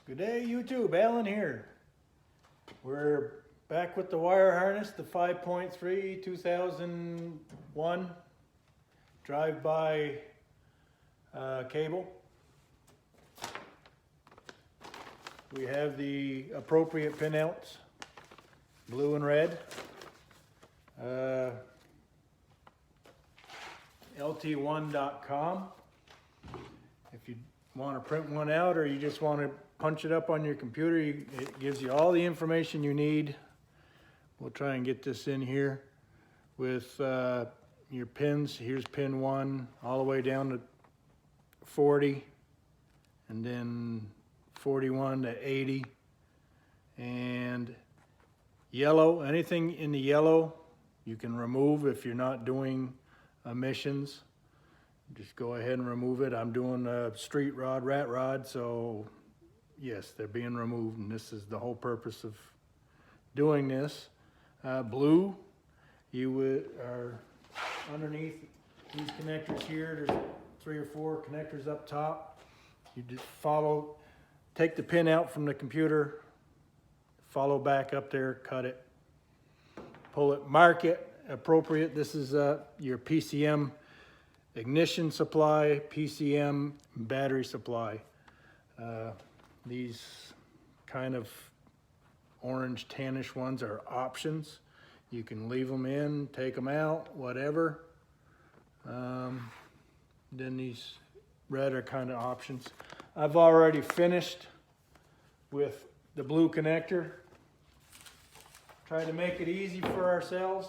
Good day, YouTube. Alan here. We're back with the wire harness, the 5.3 2001 drive-by cable. We have the appropriate pinouts, blue and red. LT1.com. If you want to print one out or you just want to punch it up on your computer, it gives you all the information you need. We'll try and get this in here with your pins. Here's pin 1 all the way down to 40, and then 41 to 80. And yellow, anything in the yellow you can remove if you're not doing emissions. Just go ahead and remove it. I'm doing a street rod, rat rod, so yes, they're being removed, and this is the whole purpose of doing this. Blue, you are underneath these connectors here. There's 3 or 4 connectors up top. You just take the pin out from the computer, follow back up there, cut it, pull it, mark it appropriate. This is your PCM ignition supply, PCM battery supply. These kind of orange tannish ones are options. You can leave them in, take them out, whatever. Then these red are kind of options. I've already finished with the blue connector. Try to make it easy for ourselves.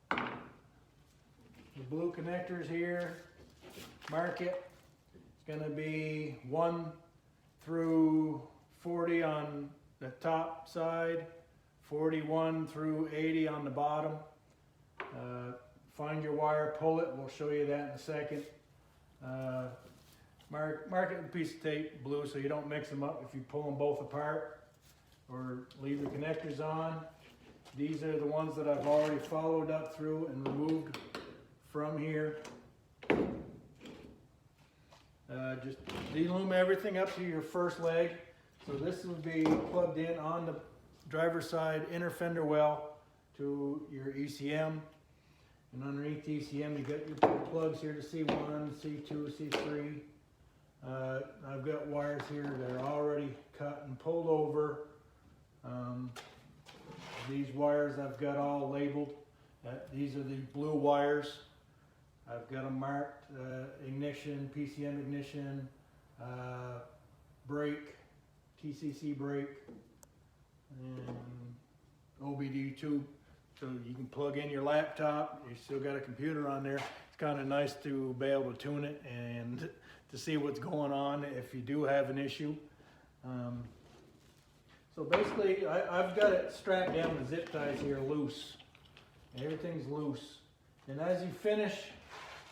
The blue connectors here, mark it. It's going to be 1 through 40 on the top side, 41 through 80 on the bottom. Find your wire, pull it. We'll show you that in a second. Mark it with a piece of tape, blue, so you don't mix them up if you pull them both apart, or leave the connectors on. These are the ones that I've already followed up through and removed from here. Just delume everything up to your first leg. So this will be plugged in on the driver's side inner fender well to your ECM. And underneath the ECM, you got your plugs here to C1, C2, C3. I've got wires here that are already cut and pulled over. These wires I've got all labeled. These are the blue wires. I've got them marked, ignition, PCM ignition, brake, TCC brake, and OBD tube. So you can plug in your laptop. You still got a computer on there. It's kind of nice to be able to tune it and to see what's going on if you do have an issue. So basically, I've got it strapped down. The zip ties here loose. Everything's loose. And as you finish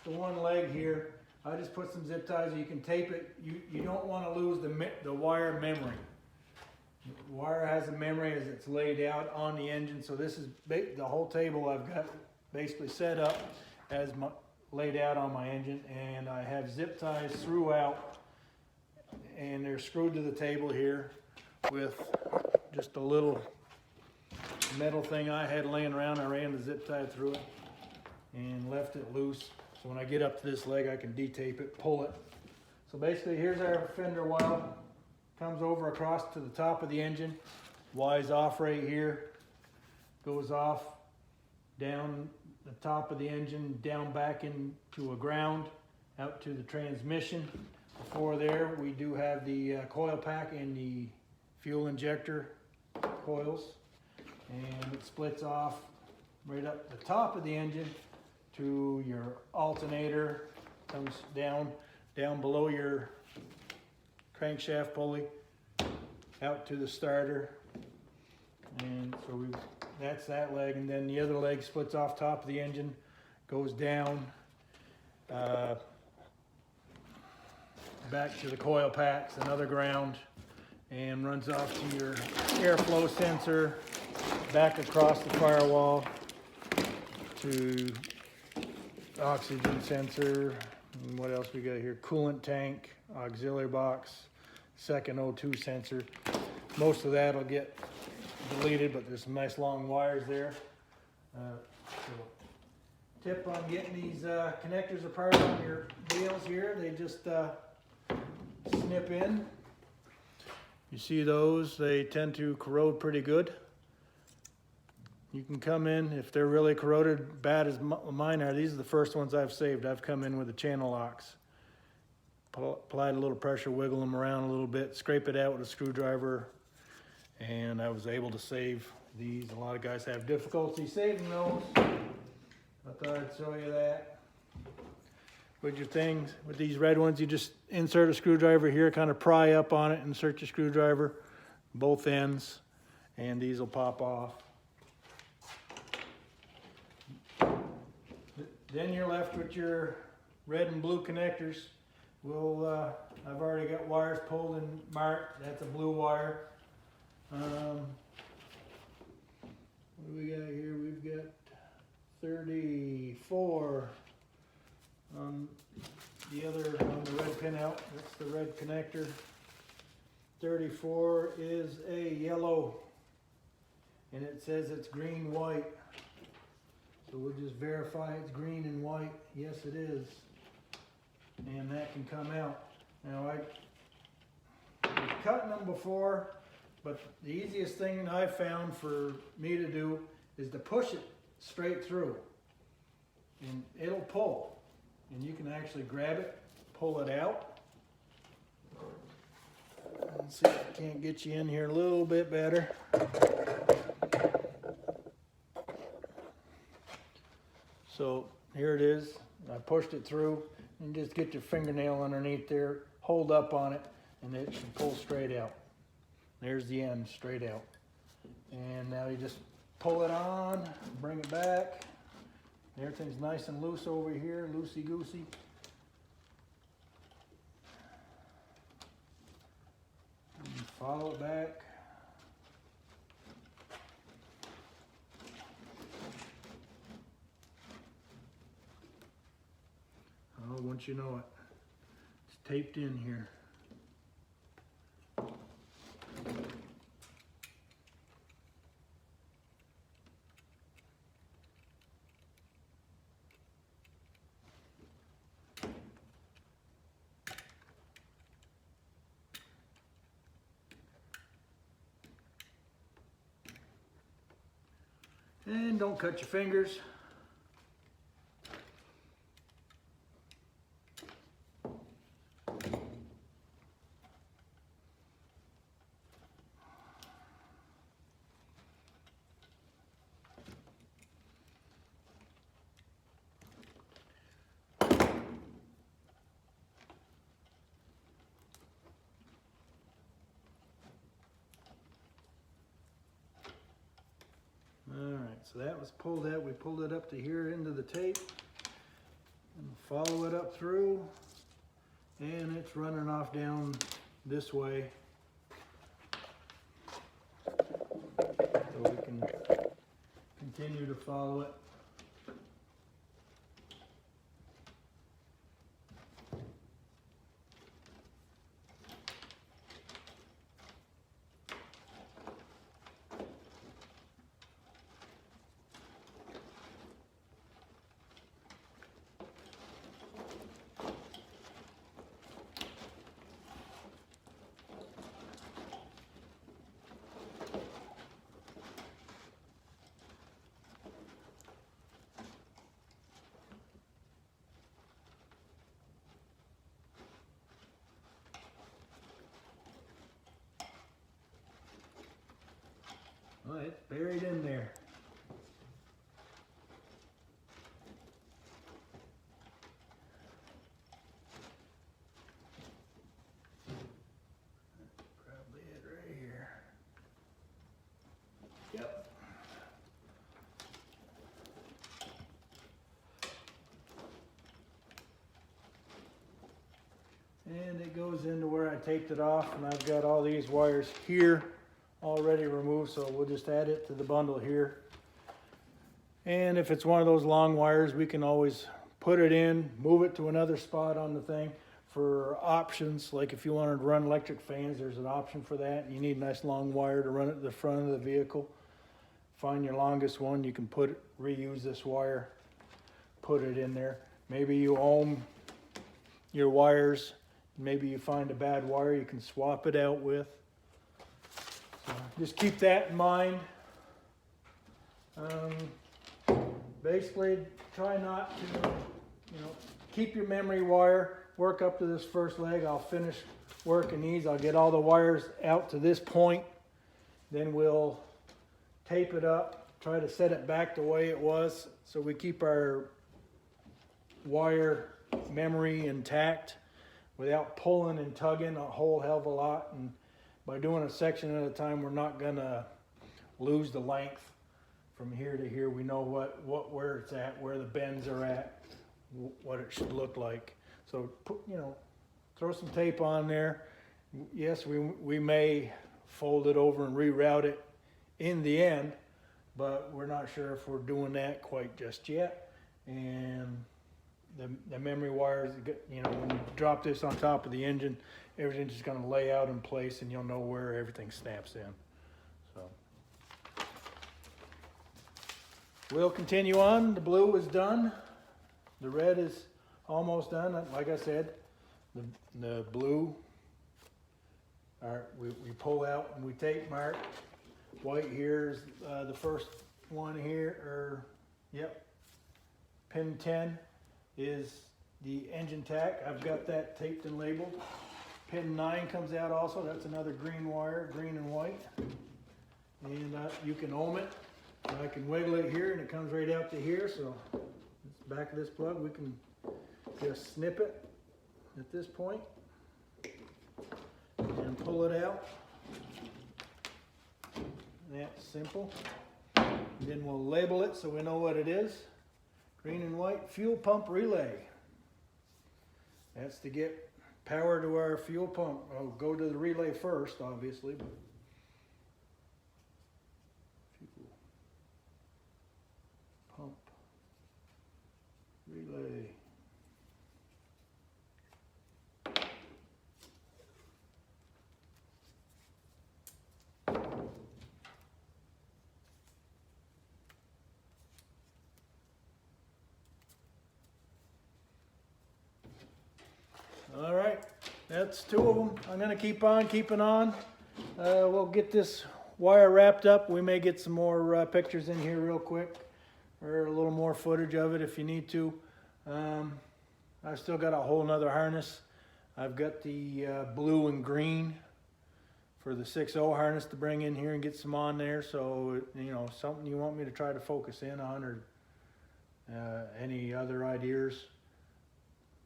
the one leg here, I just put some zip ties. You can tape it. You don't want to lose the wire memory. The wire has a memory as it's laid out on the engine. So this is the whole table I've got basically set up as laid out on my engine, and I have zip ties throughout, and they're screwed to the table here with just a little metal thing I had laying around. I ran the zip tie through it and left it loose. So when I get up to this leg, I can detape it, pull it. So basically, here's our fender well. Comes over across to the top of the engine. Y's off right here. Goes off down the top of the engine, down back into a ground, out to the transmission. Before there, we do have the coil pack and the fuel injector coils. And it splits off right up the top of the engine to your alternator. Comes down below your crankshaft pulley, out to the starter. And so that's that leg, and then the other leg splits off top of the engine, goes down back to the coil packs, another ground, and runs off to your airflow sensor, back across the firewall to oxygen sensor. And what else we got here? Coolant tank, auxiliary box, second O2 sensor. Most of that will get deleted, but there's some nice long wires there. So tip on getting these connectors apart on your bales here, they just snip in. You see those, they tend to corrode pretty good. You can come in, if they're really corroded bad as mine are, these are the first ones I've saved. I've come in with the channel locks. Applied a little pressure, wiggle them around a little bit, scrape it out with a screwdriver, and I was able to save these. A lot of guys have difficulty saving those. I thought I'd show you that. With your things, with these red ones, you just insert a screwdriver here, kind of pry up on it, insert your screwdriver, both ends, and these will pop off. Then you're left with your red and blue connectors. I've already got wires pulled and marked. That's a blue wire. What do we got here? We've got 34 on the red pin out. That's the red connector. 34 is a yellow, and it says it's green white. So we'll just verify it's green and white. Yes, it is. And that can come out. Now I was cutting them before, but the easiest thing I've found for me to do is to push it straight through, and it'll pull, and you can actually grab it, pull it out. Let's see if I can't get you in here a little bit better. So here it is. I pushed it through, and just get your fingernail underneath there, hold up on it, and it should pull straight out. There's the end, straight out. And now you just pull it on, bring it back. Everything's nice and loose over here, loosey-goosey. Follow it back. Oh, once you know it, it's taped in here. And don't cut your fingers. So that was pulled out. We pulled it up to here into the tape, and follow it up through, and it's running off down this way. So we can continue to follow it. Well, it's buried in there. Probably it right here. Yep. And it goes into where I taped it off, and I've got all these wires here already removed, so we'll just add it to the bundle here. And if it's one of those long wires, we can always put it in, move it to another spot on the thing. for options. Like if you wanted to run electric fans, there's an option for that. You need a nice long wire to run it to the front of the vehicle. Find your longest one. You can reuse this wire, put it in there. Maybe you own your wires. Maybe you find a bad wire you can swap it out with. So just keep that in mind. Basically, try not to, keep your memory wire, work up to this first leg. I'll finish working these. I'll get all the wires out to this point. Then we'll tape it up, try to set it back the way it was so we keep our wire memory intact without pulling and tugging a whole hell of a lot. And by doing a section at a time, we're not gonna lose the length from here to here. We know where it's at, where the bends are at, what it should look like. So throw some tape on there. Yes, we may fold it over and reroute it in the end, but we're not sure if we're doing that quite just yet. And the memory wires, when you drop this on top of the engine, everything's just going to lay out in place, and you'll know where everything snaps in. So we'll continue on. The blue is done. The red is almost done. Like I said, the blue, we pull out and we tape mark. White here is the first one here, pin 10 is the engine tack. I've got that taped and labeled. Pin 9 comes out also. That's another green wire, green and white. And you can ohm it. I can wiggle it here and it comes right out to here. So it's back of this plug. We can just snip it at this point and pull it out. That's simple. And then we'll label it so we know what it is. Green and white fuel pump relay. That's to get power to our fuel pump. I'll go to the relay first, obviously. But fuel pump relay. All right, that's 2 of them. I'm going to keep on keeping on. We'll get this wire wrapped up. We may get some more pictures in here real quick, or a little more footage of it if you need to. I've still got a whole nother harness. I've got the blue and green for the 6.0 harness to bring in here and get some on there. So, something you want me to try to focus in on, or any other ideas,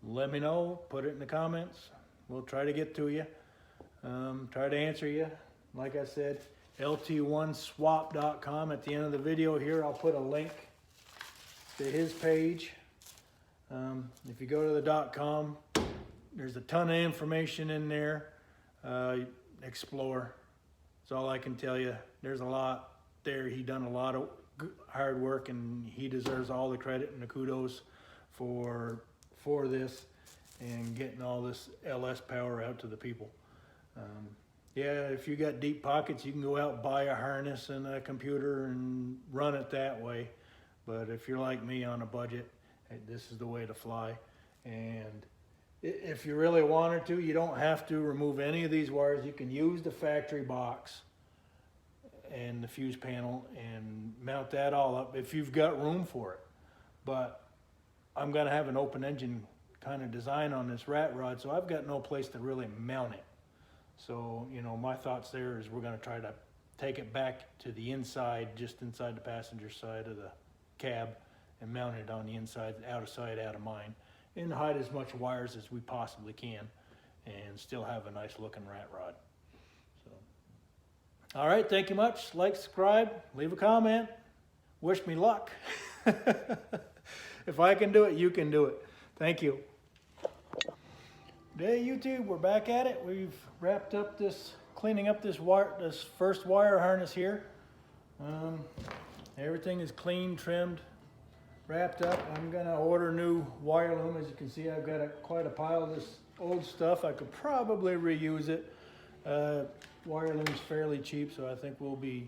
let me know. Put it in the comments. We'll try to get to you. Try to answer you. Like I said, lt1swap.com. At the end of the video here, I'll put a link to his page. If you go to the .com, there's a ton of information in there. Explore. That's all I can tell you. There's a lot there. He done a lot of hard work, and he deserves all the credit and the kudos for this and getting all this LS power out to the people. Yeah, if you got deep pockets, you can go out and buy a harness and a computer and run it that way. But if you're like me on a budget, this is the way to fly. And if you really wanted to, you don't have to remove any of these wires. You can use the factory box and the fuse panel and mount that all up if you've got room for it. But I'm going to have an open engine kind of design on this rat rod, so I've got no place to really mount it. So, my thoughts there is we're going to try to take it back to the inside, just inside the passenger side of the cab, and mount it on the inside, out of sight, out of mind, and hide as much wires as we possibly can and still have a nice looking rat rod. So, all right, thank you much. Like, subscribe, leave a comment, wish me luck. If I can do it, you can do it. Thank you. Hey YouTube, we're back at it. We've wrapped up cleaning up this first wire harness here. Everything is clean, trimmed, wrapped up. I'm gonna order new wire loom. As you can see, I've got quite a pile of this old stuff. I could probably reuse it. Wire loom's fairly cheap, so I think we'll be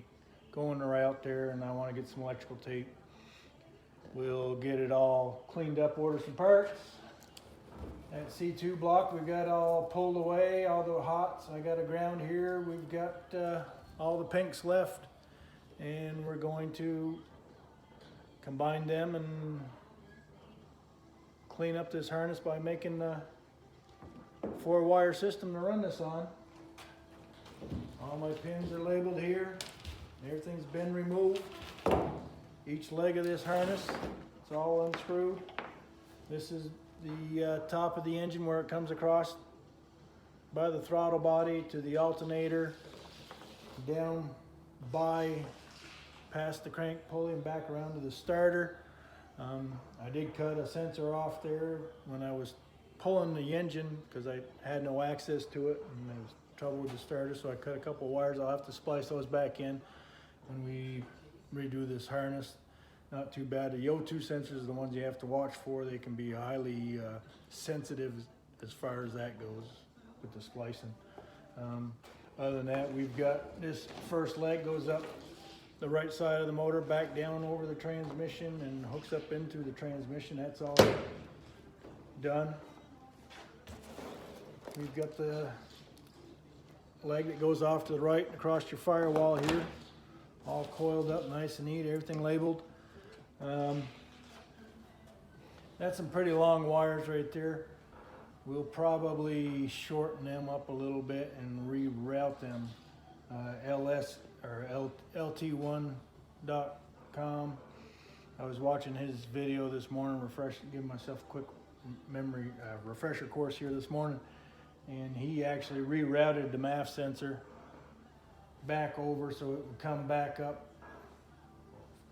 going the route there, and I want to get some electrical tape. We'll get it all cleaned up, order some parts. That C2 block we got all pulled away, all the hots. I got a ground here. We've got all the pinks left, and we're going to combine them and clean up this harness by making a 4-wire system to run this on. All my pins are labeled here. Everything's been removed. Each leg of this harness, it's all unscrewed. This is the top of the engine where it comes across by the throttle body to the alternator, down by past the crank pulley and back around to the starter. I did cut a sensor off there when I was pulling the engine because I had no access to it and there was trouble with the starter, so I cut a couple of wires. I'll have to splice those back in when we redo this harness. Not too bad. The O2 sensors are the ones you have to watch for. They can be highly sensitive as far as that goes with the splicing. Other than that, we've got this first leg goes up the right side of the motor, back down over the transmission and hooks up into the transmission. That's all done. We've got the leg that goes off to the right across your firewall here, all coiled up nice and neat, everything labeled. That's some pretty long wires right there. We'll probably shorten them up a little bit and reroute them. LS or LT1.com. I was watching his video this morning, giving myself a quick memory refresher course here this morning, and he actually rerouted the MAF sensor back over so it would come back up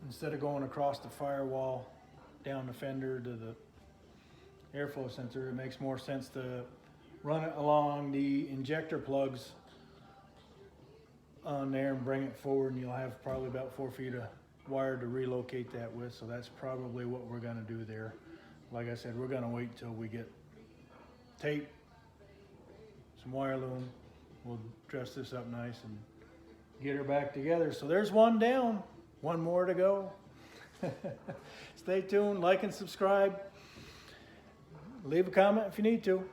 instead of going across the firewall down the fender to the airflow sensor. It makes more sense to run it along the injector plugs on there and bring it forward, and you'll have probably about 4 feet of wire to relocate that with. So that's probably what we're going to do there. Like I said, we're going to wait till we get tape, some wire loom. We'll dress this up nice and get her back together. So there's one down, one more to go. Stay tuned, like and subscribe. Leave a comment if you need to.